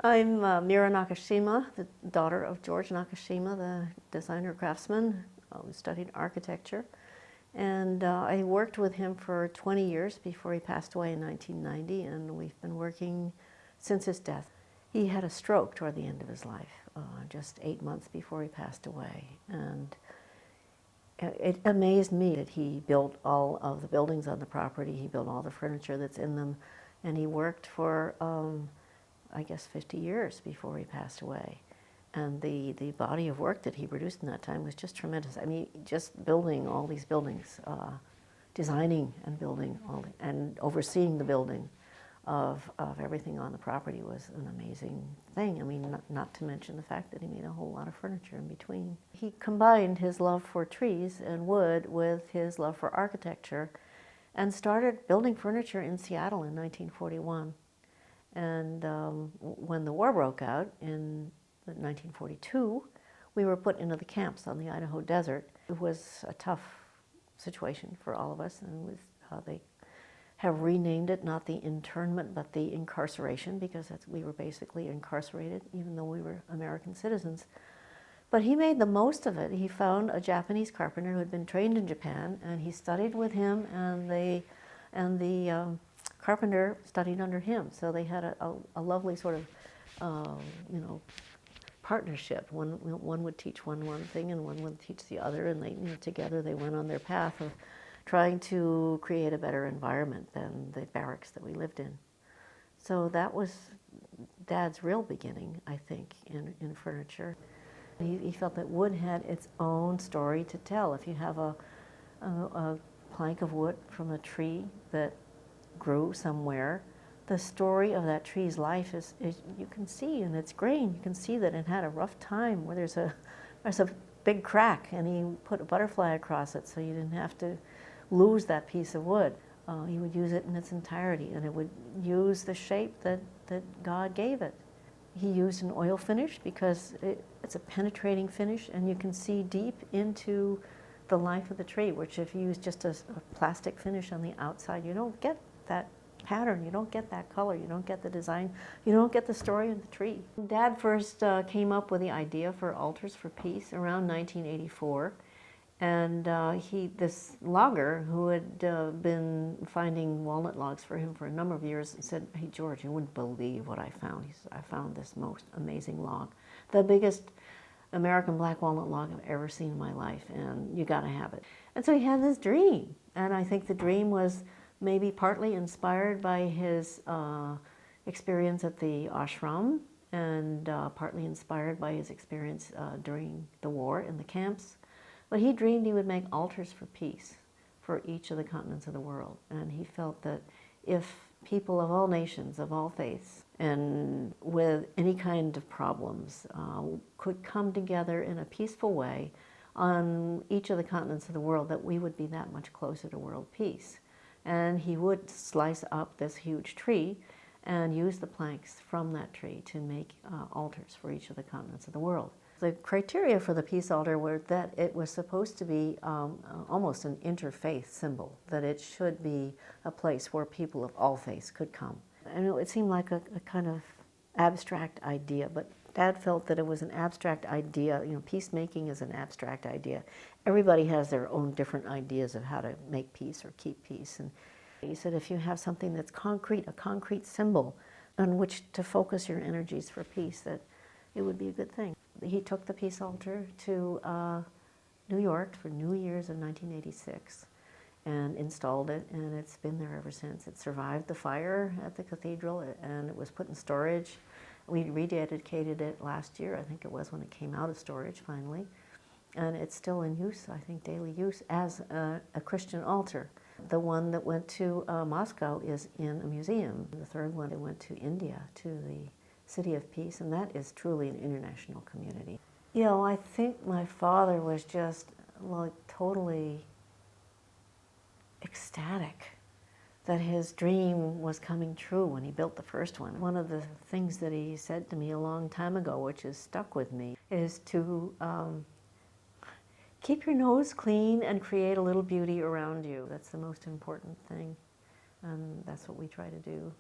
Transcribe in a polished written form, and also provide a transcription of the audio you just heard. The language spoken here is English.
I'm Mira Nakashima, the daughter of George Nakashima, the designer craftsman who studied architecture. And I worked with him for 20 years before he passed away in 1990, and we've been working since his death. He had a stroke toward the end of his life, just 8 months before he passed away. And it amazed me that he built all of the buildings on the property, he built all the furniture that's in them, and he worked for I guess 50 years before he passed away. And the body of work that he produced in that time was just tremendous. I mean, just building all these buildings, designing and building and overseeing the building of everything on the property was an amazing thing. I mean, not to mention the fact that he made a whole lot of furniture in between. He combined his love for trees and wood with his love for architecture and started building furniture in Seattle in 1941. And when the war broke out in 1942, we were put into the camps on the Idaho desert. It was a tough situation for all of us, and they have renamed it not the internment but the incarceration, because we were basically incarcerated even though we were American citizens. But he made the most of it. He found a Japanese carpenter who had been trained in Japan, and he studied with him, and the carpenter studied under him. So they had a lovely sort of, partnership. One would teach one thing and one would teach the other, and they, together they went on their path of trying to create a better environment than the barracks that we lived in. So that was Dad's real beginning, I think, in furniture. He felt that wood had its own story to tell. If you have a plank of wood from a tree that grew somewhere, the story of that tree's life is you can see in its grain. You can see that it had a rough time where there's a big crack, and he put a butterfly across it so you didn't have to lose that piece of wood. He would use it in its entirety, and it would use the shape that God gave it. He used an oil finish because it's a penetrating finish, and you can see deep into the life of the tree, which if you use just a plastic finish on the outside, you don't get that pattern, you don't get that color, you don't get the design, you don't get the story of the tree. Dad first came up with the idea for altars for peace around 1984, and this logger who had been finding walnut logs for him for a number of years said, "Hey George, you wouldn't believe what I found." He said, "I found this most amazing log, the biggest American black walnut log I've ever seen in my life, and you got to have it." And so he had this dream, and I think the dream was maybe partly inspired by his experience at the ashram, and partly inspired by his experience during the war in the camps. But he dreamed he would make altars for peace for each of the continents of the world. And he felt that if people of all nations, of all faiths, and with any kind of problems could come together in a peaceful way on each of the continents of the world, that we would be that much closer to world peace. And he would slice up this huge tree and use the planks from that tree to make altars for each of the continents of the world. The criteria for the peace altar were that it was supposed to be almost an interfaith symbol, that it should be a place where people of all faiths could come. And it seemed like a kind of abstract idea, but Dad felt that it was an abstract idea. Peacemaking is an abstract idea. Everybody has their own different ideas of how to make peace or keep peace. And he said if you have something that's concrete, a concrete symbol on which to focus your energies for peace, that it would be a good thing. He took the peace altar to New York for New Year's of 1986 and installed it, and it's been there ever since. It survived the fire at the cathedral, and it was put in storage. We rededicated it last year, I think it was, when it came out of storage finally. And it's still in use, I think daily use, as a Christian altar. The one that went to Moscow is in a museum. The third one that went to India, to the City of Peace, and that is truly an international community. I think my father was just like totally ecstatic that his dream was coming true when he built the first one. One of the things that he said to me a long time ago, which has stuck with me, is to keep your nose clean and create a little beauty around you. That's the most important thing, and that's what we try to do.